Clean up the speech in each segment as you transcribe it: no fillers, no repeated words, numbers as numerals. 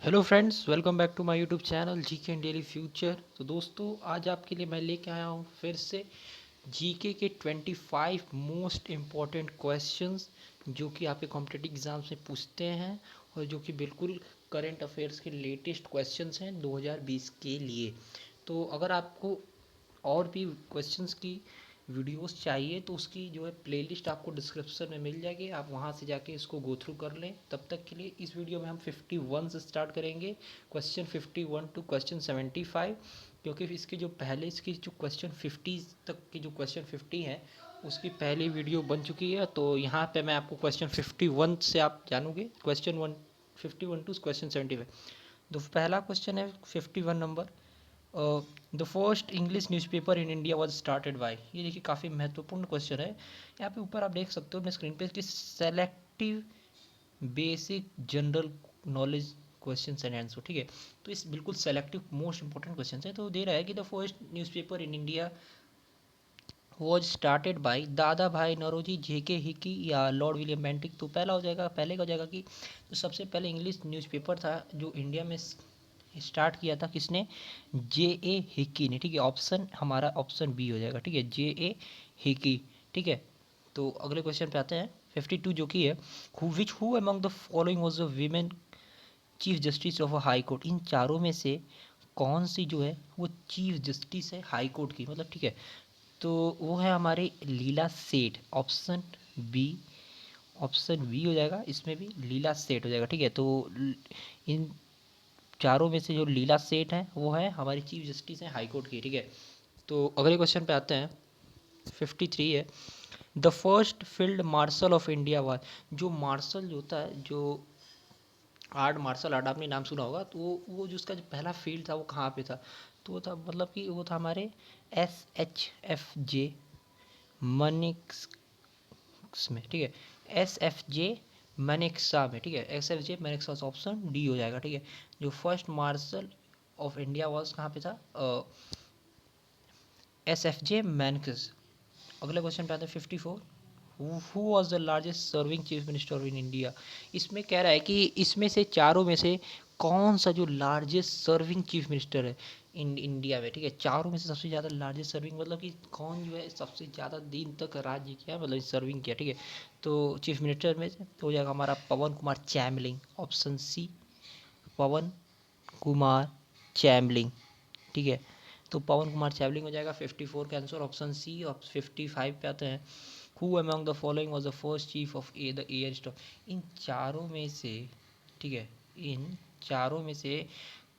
Hello friends, welcome back to my YouTube channel GK and daily future. तो दोस्तों, आज आपके लिए मैं लेके आया हूँ फिर से जीके के 25 मोस्ट इम्पॉर्टेंट क्वेश्चंस जो कि आपके कॉम्पिटिटिव एग्जाम्स में पूछते हैं और जो कि बिल्कुल करंट अफेयर्स के लेटेस्ट क्वेश्चंस हैं 2020 के लिए। तो अगर आपको और भी क्वेश्चंस की वीडियोस चाहिए तो उसकी जो है प्लेलिस्ट आपको डिस्क्रिप्शन में मिल जाएगी, आप वहाँ से जाके इसको गो थ्रू कर लें। तब तक के लिए इस वीडियो में हम 51 से स्टार्ट करेंगे, क्वेश्चन 51 टू क्वेश्चन 75, क्योंकि इसके जो पहले इसकी जो क्वेश्चन 50 तक की जो क्वेश्चन 50 है उसकी पहली वीडियो बन चुकी है। तो यहाँ पे मैं आपको क्वेश्चन 51 से आप जानोगे, क्वेश्चन 51 टू क्वेश्चन 75। तो पहला क्वेश्चन है 51 number, the first English newspaper in India was started by. ये देखिए काफ़ी महत्वपूर्ण क्वेश्चन है। यहाँ पे ऊपर आप देख सकते हो अपने स्क्रीन पे कि selective basic general knowledge question and answer, ठीक है। तो इस बिल्कुल सेलेक्टिव मोस्ट इंपॉर्टेंट क्वेश्चन है। तो दे रहा है कि the first newspaper in India was started by दादा भाई नौरोजी जेके हिकी या लॉर्ड विलियम बेंटिक। तो पहला हो जाएगा, पहले का हो जाएगा कि जो सबसे पहले इंग्लिश न्यूज़पेपर था जो इंडिया में स्टार्ट किया था किसने, जे ए हिकी ने, ठीक है। ऑप्शन हमारा ऑप्शन बी हो जाएगा, ठीक है, जे ए हिकी, ठीक है। तो अगले क्वेश्चन पे आते हैं 52 जो कि है who among the following was the women chief justice of a high court. इन चारों में से कौन सी जो है वो चीफ जस्टिस है हाई कोर्ट की, मतलब, ठीक है। तो वो है हमारे लीला सेठ, बी ऑप्शन बी हो जाएगा, इसमें भी लीला सेठ हो जाएगा, ठीक है। तो इन चारों में से जो लीला सेठ है वो है हमारी चीफ जस्टिस है हाई कोर्ट की, ठीक है। तो अगले क्वेश्चन पे आते हैं 53 है the first field marshal of India was. जो मार्शल जो होता है, जो आर्ट, मार्शल आर्ट, आपने नाम सुना होगा। तो वो जो उसका जो पहला फील्ड था वो कहाँ पे था, तो वो था, मतलब कि वो था हमारे SHFJ मनिक्स में, ठीक है, SFJ मैनेक्सा में, ठीक है, SFJ मैनेक्सा, ऑप्शन डी हो जाएगा, ठीक है। जो first marshal of India was कहाँ पे था, SFJ मैनेक्स। अगले क्वेश्चन पे आते हैं 54 who was the largest serving chief minister in India. इसमें कह रहा है कि इसमें से चारों में से कौन सा जो लार्जेस्ट सर्विंग चीफ मिनिस्टर है इन इंडिया में, ठीक है। चारों में से सबसे ज़्यादा लार्जेस्ट सर्विंग, मतलब कि कौन जो है सबसे ज़्यादा दिन तक राज्य किया, मतलब सर्विंग किया, ठीक है। तो चीफ मिनिस्टर में से तो हो जाएगा हमारा पवन कुमार चैमलिंग, ऑप्शन सी, पवन कुमार चैमलिंग, ठीक है। तो पवन कुमार चैवलिंग हो जाएगा 54 का आंसर, ऑप्शन सी। और 55 पे आते हैं who among the following was the first chief of the air staff. इन चारों में से, ठीक है, इन चारों में से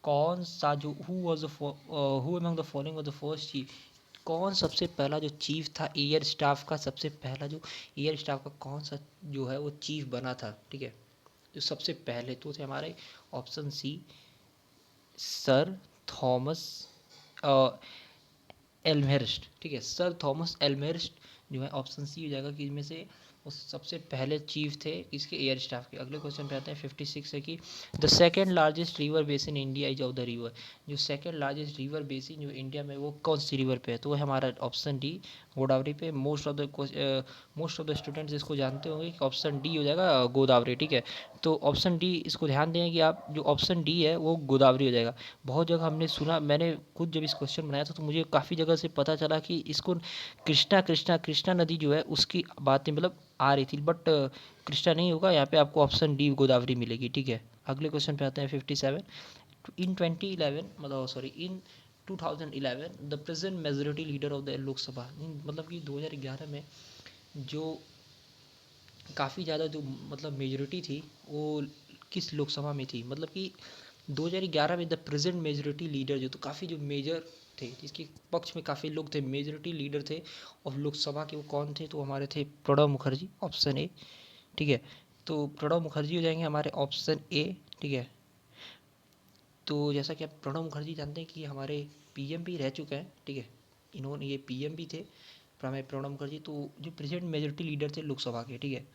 कौन सा जो who among the following was the first chief, कौन सबसे पहला जो चीफ था एयर स्टाफ का, सबसे पहला जो एयर स्टाफ का कौन सा जो है वो चीफ बना था, ठीक है। जो सबसे पहले तो थे हमारे option C, sir Thomas Elmhurst, ठीक है, सर थॉमस एल्महर्स्ट जो है ऑप्शन सी हो जाएगा कि इनमें से वो सबसे पहले चीफ थे इसके एयर स्टाफ के। अगले क्वेश्चन पे आते हैं 56 है कि the second largest river basin India is of the river. जो सेकंड लार्जेस्ट रिवर बेसिन जो इंडिया में वो कौन सी रिवर पे है, तो वो है हमारा ऑप्शन डी, गोदावरी पे। मोस्ट ऑफ द स्टूडेंट्स इसको जानते होंगे कि ऑप्शन डी हो जाएगा गोदावरी, ठीक है। तो ऑप्शन डी, इसको ध्यान दें कि आप जो ऑप्शन डी है वो गोदावरी हो जाएगा। बहुत जगह हमने सुना, मैंने खुद जब इस क्वेश्चन बनाया था तो मुझे काफ़ी जगह से पता चला कि इसको कृष्णा नदी जो है उसकी बातें मतलब आ रही थी, बट कृष्णा नहीं होगा यहाँ पे, आपको ऑप्शन डी गोदावरी मिलेगी, ठीक है। अगले क्वेश्चन पे आते हैं 57 इन 2011, मतलब sorry in 2011 the present majority leader of the Lok Sabha, मतलब कि 2011 में जो काफ़ी ज़्यादा जो मतलब मेजोरिटी थी वो किस लोकसभा में थी, मतलब कि 2011 में द प्रेजेंट मेजोरिटी लीडर जो, तो काफ़ी जो मेजर थे जिसके पक्ष में काफ़ी लोग थे, मेजोरिटी लीडर थे और लोकसभा के, वो कौन थे, तो हमारे थे प्रणब मुखर्जी, ऑप्शन ए, ठीक है। तो प्रणब मुखर्जी हो जाएंगे हमारे ऑप्शन ए, ठीक है। तो जैसा कि आप प्रणब मुखर्जी जानते हैं कि हमारे पीएम भी रह चुके हैं, ठीक है, इन्होंने ये पीएम भी थे हमारे प्रणब मुखर्जी, तो जो प्रेजेंट मेजोरिटी लीडर थे लोकसभा के, ठीक है।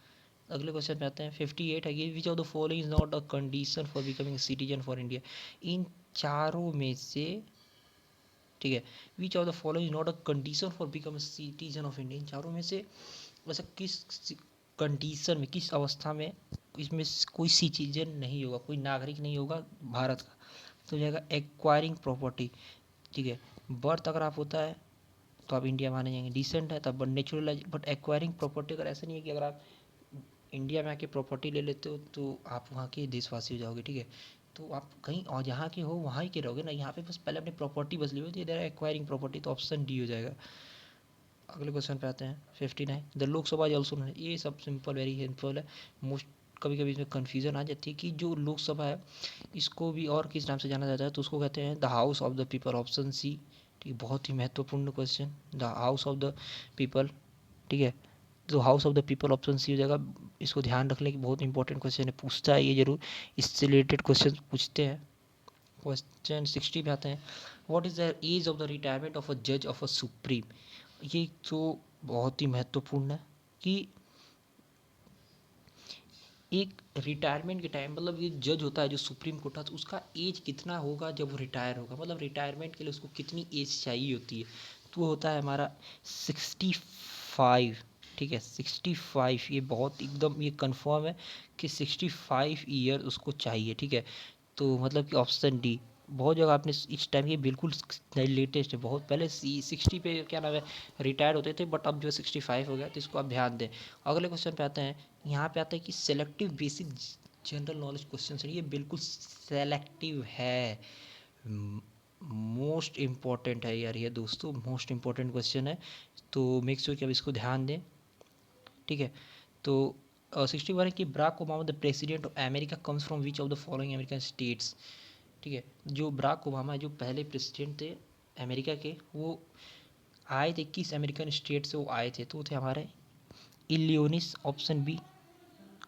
अगले क्वेश्चन पे आते हैं 58 है कि which of the following is not a condition for becoming citizen for India. इन चारों में से, ठीक है, which of the following is not a condition for become citizen of India. इन चारों में से वैसा किस कंडीशन में, किस अवस्था में इसमें कोई सिटीजन नहीं होगा, कोई नागरिक नहीं होगा भारत का, तो हो जाएगा एक्वायरिंग प्रॉपर्टी। ठीक है, बर्थ अगर आप होता है तो आप इंडिया माने जाएंगे, डिसेंट है तब नेचुरलाइज, बट एक्वायरिंग प्रॉपर्टी अगर ऐसा नहीं है कि अगर आप इंडिया में आके प्रॉपर्टी ले लेते हो तो आप वहाँ के देशवासी हो जाओगे। ठीक है, तो आप कहीं और जहाँ के हो वहाँ ही के रहोगे ना, यहाँ पे बस पहले अपनी प्रॉपर्टी बस ली हुई थी, एक्वायरिंग प्रॉपर्टी, तो ऑप्शन डी हो जाएगा। अगले क्वेश्चन पे आते हैं 59, द लोकसभा इज ऑल्सो, ये सब सिंपल, वेरी सिंपल है। मोस्ट कभी कभी इसमें कन्फ्यूजन आ जाती है कि जो लोकसभा है इसको भी और किस नाम से जाना जाता है, तो उसको कहते हैं the house of the people, option C. ठीक है, बहुत ही महत्वपूर्ण question, the house of the people. ठीक है, तो house of the people option C हो जाएगा। इसको ध्यान रख लें कि बहुत इंपॉर्टेंट क्वेश्चन है, पूछता है ये जरूर, इससे रिलेटेड क्वेश्चन पूछते हैं। क्वेश्चन 60 पे आते हैं, what is the age of the retirement of a जज ऑफ अ सुप्रीम। ये तो बहुत ही महत्वपूर्ण है कि एक रिटायरमेंट के टाइम, मतलब ये जज होता है जो सुप्रीम कोर्ट है, तो उसका एज कितना होगा जब वो रिटायर होगा, मतलब रिटायरमेंट के लिए उसको कितनी एज चाहिए होती है, तो वो होता है हमारा 65। ठीक है, 65, ये बहुत एकदम ये कंफर्म है कि 65 ईयर उसको चाहिए। ठीक है, तो मतलब कि ऑप्शन डी, बहुत जगह आपने इस टाइम ये बिल्कुल लेटेस्ट है, बहुत पहले 60 पे क्या नाम है रिटायर होते थे, बट अब जो 65 हो गया, तो इसको आप ध्यान दें। अगले क्वेश्चन पे आते हैं, यहाँ पे आता है कि selective basic general knowledge question है, ये बिल्कुल सेलेक्टिव है, मोस्ट इम्पॉर्टेंट है यार ये दोस्तों, मोस्ट इम्पॉर्टेंट क्वेश्चन है, तो मेक श्योर कि अब इसको ध्यान दें। ठीक है, तो 61 है कि Barack Obama the president of America comes from which of the following American states. ठीक है, जो बराक ओबामा जो पहले प्रेसिडेंट थे अमेरिका के, वो आए थे किस अमेरिकन स्टेट से वो आए थे, तो वो थे हमारे इलियोनिस, ऑप्शन बी।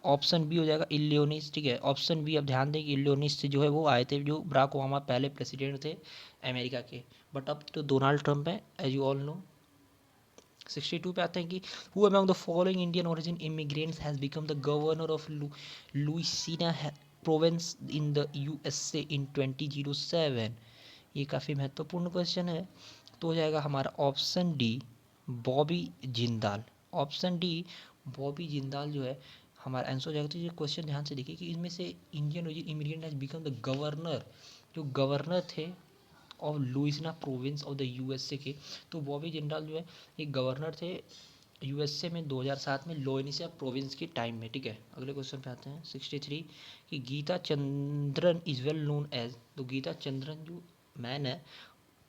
ऑप्शन बी हो जाएगा इलियोनिस। ठीक है, ऑप्शन बी, अब ध्यान दें कि इलियोनिस से जो है वो आए थे, जो बराक ओबामा पहले प्रेसिडेंट थे अमेरिका के, बट अब तो डोनाल्ड ट्रंप है एज यू ऑल नो। 62 पे आते हैं कि who among the following Indian origin immigrants has become the governor of Louisiana province in the USA in 2007। ये काफ़ी महत्वपूर्ण क्वेश्चन है, तो हो जाएगा हमारा option D Bobby Jindal. Option D Bobby Jindal जो है हमारा आंसर हो जाएगा। तो ये क्वेश्चन ध्यान से देखिए कि इनमें से Indian origin immigrant has become the governor, जो गवर्नर थे और Louisiana province of the USA के, तो बॉबी जिंदाल जो है ये गवर्नर थे यूएसए में 2007 में लोनिसिया प्रोविंस के टाइम में। ठीक है, अगले क्वेश्चन पे आते हैं 63 कि Geeta Chandran is well known as, तो गीता चंद्रन जो मैन है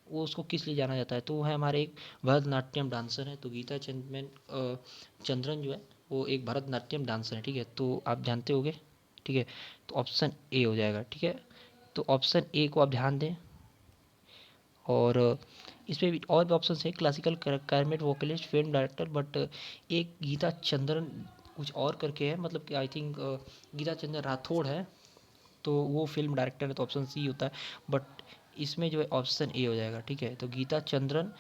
वो उसको किस लिए जाना जाता है, तो वो है हमारे एक भरतनाट्यम डांसर है, तो गीता चंद्रन जो है वो एक भरतनाट्यम डांसर है। ठीक है, तो आप जानते होंगे। ठीक है, तो ऑप्शन ए हो जाएगा। ठीक है, तो ऑप्शन ए को आप ध्यान दें, और इसमें भी और भी ऑप्शन है, classical clarinet vocalist, film director, but एक गीता चंद्रन कुछ और करके है, मतलब कि आई थिंक गीता चंद्रन राठौड़ है, तो वो फिल्म डायरेक्टर है, तो ऑप्शन सी होता है, बट इसमें जो है ऑप्शन ए हो जाएगा। ठीक है, तो Geeta Chandran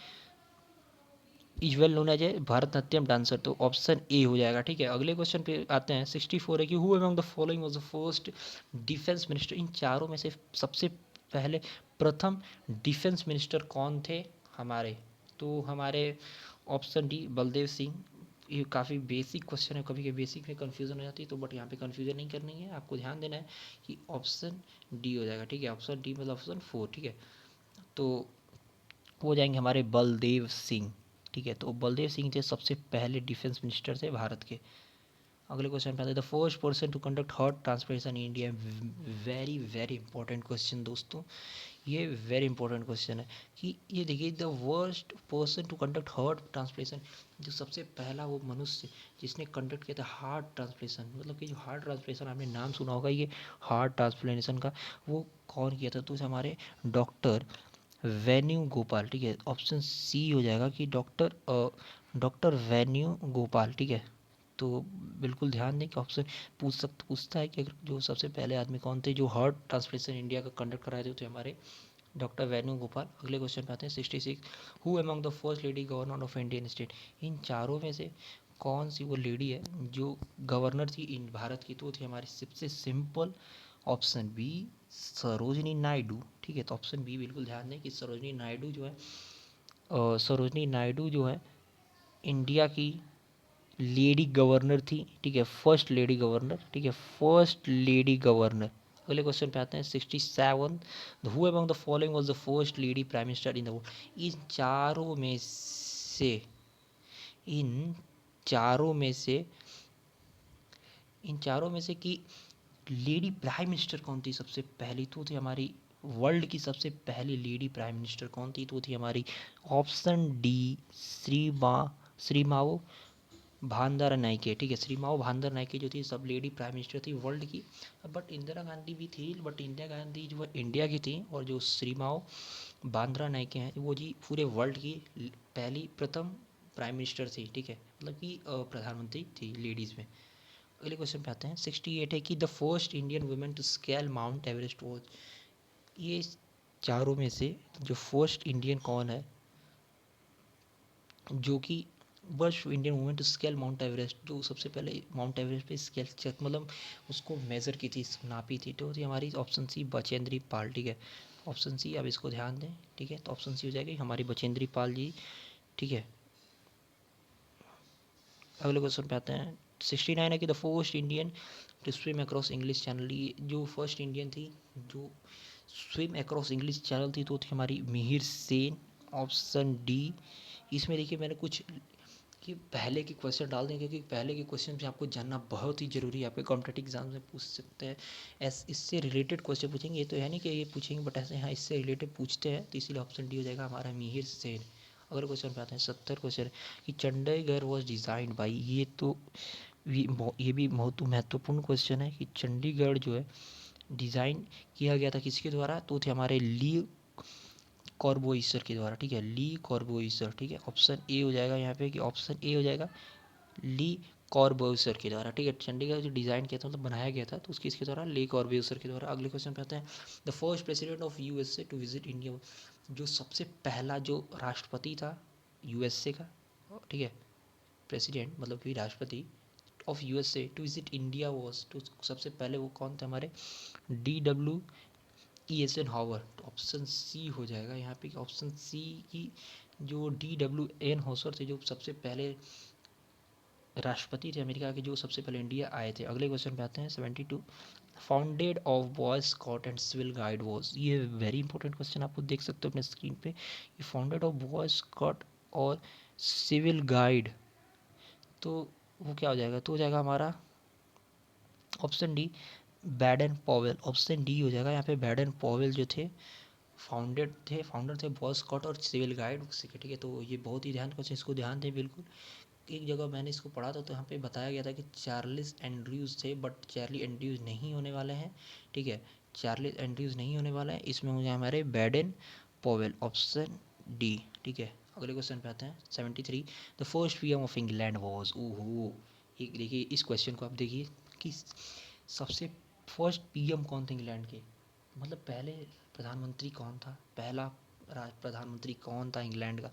is well known as a Bharatanatyam dancer, तो ऑप्शन ए हो जाएगा। ठीक है, अगले क्वेश्चन पे आते हैं 64 है कि who among the following was the first defence minister, इन चारों में से सबसे पहले प्रथम डिफेंस मिनिस्टर कौन थे हमारे, तो हमारे ऑप्शन डी बलदेव सिंह। ये काफ़ी बेसिक क्वेश्चन है, कभी कभी बेसिक में कन्फ्यूजन हो जाती है, तो बट यहाँ पे कन्फ्यूजन नहीं करनी है, आपको ध्यान देना है कि ऑप्शन डी हो जाएगा। ठीक है, ऑप्शन डी मतलब ऑप्शन 4। ठीक है, तो हो जाएंगे हमारे बलदेव सिंह। ठीक है, तो बलदेव सिंह थे सबसे पहले डिफेंस मिनिस्टर थे भारत के। अगले क्वेश्चन पे आते हैं, the first person to conduct heart transplantation in India. Very very important question दोस्तों, ये वेरी इंपॉर्टेंट क्वेश्चन है कि ये देखिए, the worst person to conduct heart transplantation, जो सबसे पहला वो मनुष्य जिसने कंडक्ट किया था हार्ट ट्रांसप्लांटेशन, मतलब कि जो हार्ट ट्रांसप्लांटेशन आपने नाम सुना होगा ये हार्ट ट्रांसप्लांटेशन का, वो कौन किया था, तो हमारे डॉक्टर वेन्यू गोपाल। ठीक है, ऑप्शन सी हो जाएगा कि डॉक्टर वेन्यू गोपाल। ठीक है, तो बिल्कुल ध्यान दें कि ऑप्शन पूछता है कि अगर जो सबसे पहले आदमी कौन थे जो हार्ट ट्रांसप्लांटेशन इंडिया का कंडक्ट कराए थे, तो हमारे डॉक्टर वेन्यू गोपाल। अगले क्वेश्चन पे आते हैं 66, who among the first lady governor of Indian state, इन चारों में से कौन सी वो लेडी है जो गवर्नर थी इन भारत की, तो थी हमारी सबसे simple option B Sarojini Naidu. ठीक है, तो ऑप्शन बी बिल्कुल ध्यान दें कि सरोजनी नायडू जो है इंडिया की लेडी गवर्नर थी, ठीक है, फर्स्ट लेडी गवर्नर, ठीक है, फर्स्ट लेडी गवर्नर। अगले क्वेश्चन पे आते हैं 67, who among the following was the first lady prime minister in the world. इन चारों में से इन चारों में से कि लेडी प्राइम मिनिस्टर कौन थी सबसे पहली, तो थी हमारी वर्ल्ड की सबसे पहली लेडी प्राइम मिनिस्टर कौन थी, तो थी हमारी ऑप्शन डी श्रीमाओ भांदारा नाइके, ठीक है, श्रीमाओ भांदारा नाइके जो थी सब लेडी प्राइम मिनिस्टर थी वर्ल्ड की। बट इंदिरा गांधी भी थी, बट इंदिरा गांधी जो है इंडिया की थी, और जो श्रीमाओ भांदारा नाइके हैं वो जी पूरे वर्ल्ड की पहली प्रथम प्राइम मिनिस्टर थी, ठीक है, मतलब कि प्रधानमंत्री थी लेडीज़ में। अगले क्वेश्चन पे आते हैं 68 है कि the first Indian women to scale Mount Everest was. ये चारों में से जो फर्स्ट इंडियन कौन है जो कि first Indian women to scale Mount Everest, जो सबसे पहले माउंट एवरेस्ट पे स्केल चेक मतलब उसको मेज़र की थी, नापी थी, तो थी हमारी ऑप्शन सी बचेंद्री पाल, ठीक है, ऑप्शन सी, अब इसको ध्यान दें, ठीक है, तो ऑप्शन सी हो जाएगी हमारी बचेंद्री पाल जी, ठीक है। अगले क्वेश्चन पे आते हैं 69 है कि the first Indian to swim across English channel. ये जो फर्स्ट इंडियन थी जो स्विम अक्रॉस इंग्लिश चैनल थी तो थी हमारी मिहिर सेन, ऑप्शन डी। इसमें देखिए मैंने कुछ कि पहले के क्वेश्चन डाल दें क्योंकि पहले के क्वेश्चन भी आपको जानना बहुत ही ज़रूरी है, आपके कॉम्पिटेटिव एग्जाम में पूछ सकते हैं, इससे रिलेटेड क्वेश्चन पूछेंगे, ये तो है नहीं कि ये पूछेंगे बट ऐसे हाँ इससे रिलेटेड पूछते हैं, तो इसीलिए ऑप्शन डी हो जाएगा हमारा मिहिर सेन। अगले क्वेश्चन पे आते हैं 70 क्वेश्चन कि चंडीगढ़ वॉज डिज़ाइंड बाई, ये तो ये भी बहुत महत्वपूर्ण क्वेश्चन है कि चंडीगढ़ जो है डिज़ाइन किया गया था किसके द्वारा, तो थे हमारे ली कॉर्बोइसर के द्वारा, ठीक है, ली कॉर्बोइसर, ठीक है, ऑप्शन ए हो जाएगा यहाँ पे कि ऑप्शन ए हो जाएगा ली कॉर्बोइसर के द्वारा, ठीक है, चंडीगढ़ जो डिज़ाइन किया था मतलब बनाया गया था तो उसकी इसके द्वारा ली कॉर्बोइसर के द्वारा। अगले क्वेश्चन पे आते हैं the first president of USA to visit India, जो सबसे पहला जो राष्ट्रपति था यूएसए का, ठीक है, प्रेसिडेंट मतलब कि राष्ट्रपति of USA to visit India was, तो सबसे पहले वो कौन थे हमारे DWESN हावर, तो ऑप्शन सी हो जाएगा यहाँ पे, ऑप्शन सी की जो DWN हावर थे जो सबसे पहले राष्ट्रपति थे अमेरिका के जो सबसे पहले इंडिया आए थे। अगले क्वेश्चन पे आते हैं 72 founded of boy scout and civil guide was, ये वेरी इंपॉर्टेंट क्वेश्चन आपको देख सकते हो अपने स्क्रीन पे, ये फाउंडेड ऑफ बॉय स्काउट और सिविल गाइड, तो वो क्या हो जाएगा, तो हो जाएगा हमारा option D Baden Powell, option D हो जाएगा यहाँ पे बैडन पॉवेल जो थे फाउंडर थे बॉय स्काउट और सिविल गाइड, ठीक है, तो ये बहुत ही ध्यान क्वेश्चन, इसको ध्यान दें बिल्कुल। एक जगह मैंने इसको पढ़ा था तो यहाँ पे बताया गया था कि चार्ल्स एंड्रयूज़ थे बट चार्ली एंड्रयूज़ नहीं होने वाले हैं, ठीक है, चार्ल्स एंड्रयूज़ नहीं होने वाला है, इसमें हो जाए हमारे बैडन पॉवेल, ऑप्शन डी, ठीक है। अगले क्वेश्चन पे आते हैं 73 the first PM of England was, ओहो, एक देखिए इस क्वेश्चन को आप देखिए कि सबसे फर्स्ट पीएम कौन थे इंग्लैंड के, मतलब पहले प्रधानमंत्री कौन था, पहला प्रधानमंत्री कौन था इंग्लैंड का,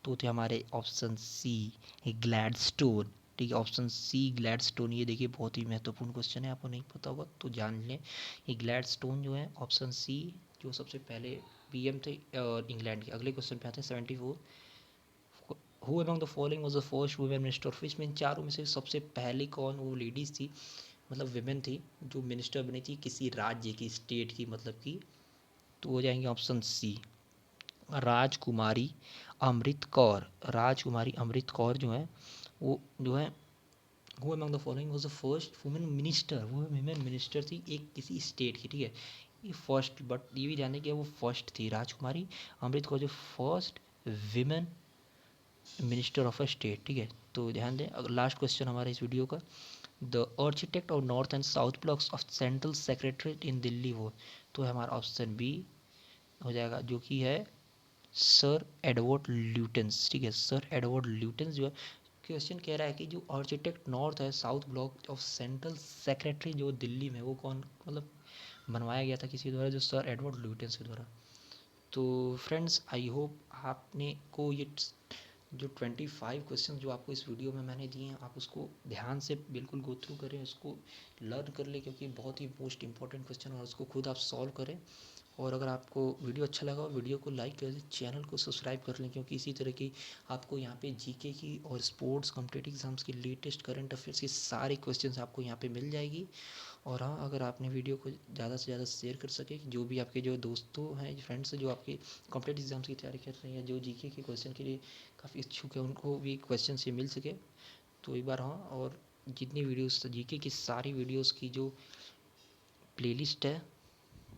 तो थे हमारे ऑप्शन सी ग्लैडस्टोन, ठीक है, ऑप्शन सी ग्लैडस्टोन। ये देखिए बहुत ही महत्वपूर्ण क्वेश्चन है, आपको नहीं पता होगा तो जान लें, ये ग्लैडस्टोन जो है ऑप्शन सी जो सबसे पहले पीएम थे इंग्लैंड के। अगले क्वेश्चन पे आते हैं 74 who among the following was the first women minister of fish, में इन चारों में से सबसे पहले कौन वो लेडीज़ थी मतलब विमेन थी जो मिनिस्टर बनी थी किसी राज्य की स्टेट की मतलब की, तो हो जाएंगे ऑप्शन सी राजकुमारी अमृत कौर, राजकुमारी अमृत कौर जो है वो जो है who among the following was the first women minister, वो वुमेन मिनिस्टर थी एक किसी स्टेट की, ठीक है, ये फर्स्ट, बट ये भी जाने कि वो फर्स्ट थी राजकुमारी अमृत कौर जो first women minister of a state, ठीक है, तो ध्यान दें। अगर लास्ट क्वेश्चन हमारा इस वीडियो का the architect of north and south blocks of central secretariat in Delhi वो, तो है हमारा ऑप्शन बी हो जाएगा जो कि है सर एडवर्ड ल्यूटेंस, ठीक है, सर एडवर्ड ल्यूटेंस जो है क्वेश्चन कह रहा है कि जो आर्किटेक्ट नॉर्थ है south block of central secretary जो दिल्ली में वो कौन मतलब बनवाया गया था किसी द्वारा, जो सर एडवर्ड ल्यूटेंस के द्वारा। तो फ्रेंड्स आई होप आपने को ये जो 25 क्वेश्चन जो आपको इस वीडियो में मैंने दिए हैं आप उसको ध्यान से बिल्कुल गो थ्रू करें, उसको लर्न कर लें क्योंकि बहुत ही मोस्ट इंपॉर्टेंट क्वेश्चन और उसको खुद आप सॉल्व करें और अगर आपको वीडियो अच्छा लगा हो वीडियो को लाइक कर दें, चैनल को सब्सक्राइब कर लें, क्योंकि इसी तरह की आपको यहाँ पे जीके की और स्पोर्ट्स कॉम्पिटिटिव एग्जाम्स की लेटेस्ट करंट अफेयर्स के सारे क्वेश्चंस आपको यहाँ पे मिल जाएगी। और हाँ, अगर आपने वीडियो को ज़्यादा से ज़्यादा शेयर कर सके, जो भी आपके जो दोस्तों हैं, फ्रेंड्स हैं, जो आपके कॉम्पिटिटिव एग्जाम्स की तैयारी कर रहे हैं, जो जीके के क्वेश्चन के लिए काफ़ी इच्छुक है, उनको भी क्वेश्चन से मिल सके, तो एक बार हाँ। और जितनी वीडियोस जीके की सारी वीडियोस की जो प्लेलिस्ट है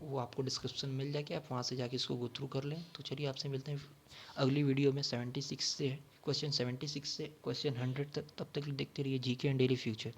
वो आपको डिस्क्रिप्शन में मिल जाएगी, आप वहाँ से जाके इसको गो थ्रू कर लें। तो चलिए आपसे मिलते हैं अगली वीडियो में 76 से क्वेश्चन 76 से क्वेश्चन 100 तक। तब तक देखते रहिए जीके एंड डेली फ्यूचर।